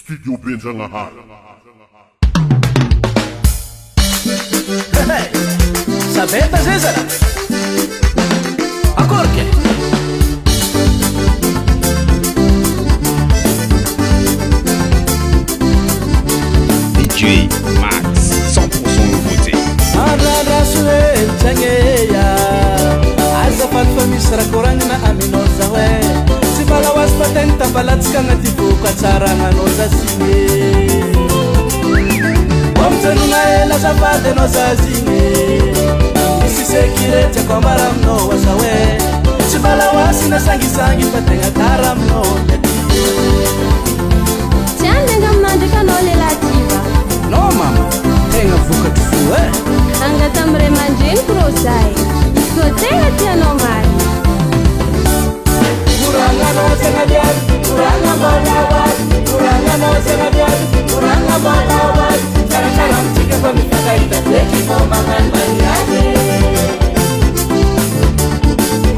Studio Benjangahala. SABEDA Zezara Acorque DJ Max 100% nouveauté. Ararasue Tangeya Azafat misra korangna aminoza we Sibala waspatenta balatskanga tibuka tsaranga noza sine Omtanuna ela zapate noza sine Isi sekirete komaram no wasawe Sibala wasina sangi sangi patenga taram no Tiande ngamande kanole lativa No mama, tenga vuka tufu Anga tamre manjin krosai Isko tenga tiano mari Kuranga no sengajan, kuranga malawat Kuranga no sengajan, kuranga malawat Cara-cara jika pemikata kita leki mau makan mariage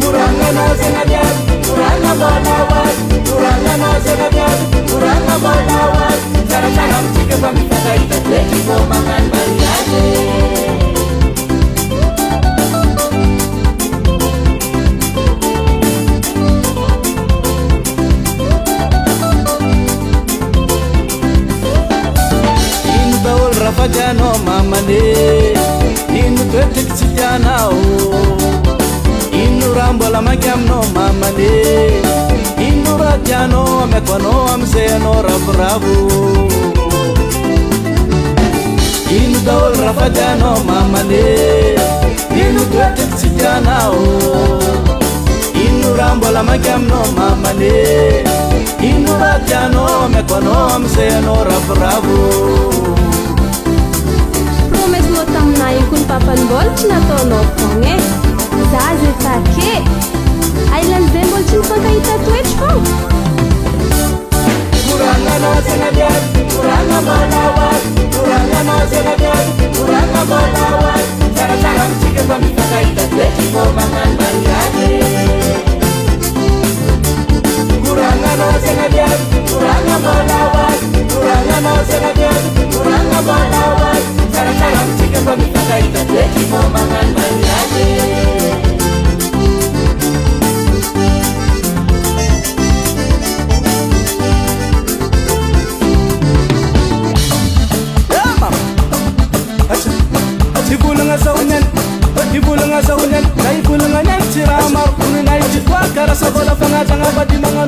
Kuranga no sengajan, kuranga malawat Kuranga no sengajan, kuranga malawat Cara-cara jika pemikata kita leki mau makan mariage Rafajano mamane inu twetek sijana o inu rambola magyamno mamane inu rajano mekono amseno rabravu inu daul rafajano mamane inu twetek sijana o inu rambola magyamno mamane inu rajano mekono amseno rabravu Promes mo tamnay kun papan bolch na to no ponge Zaze take Island dem bolchin pagkaita twitch po Kuranga no sengajan, kuranga malawat Kuranga no sengajan, kuranga malawat Cara-cara jika pemikata kita leki mau makan mariage Kuranga no sengajan, kuranga malawat Kuranga no sengajan, kuranga malawat Cara-cara jika pemikata kita leki mau makan mariage Ibulang asaunyan, kay bulangan yan, siramar, kuninay, jitwa, kara sa bola, pangajang abad, di mga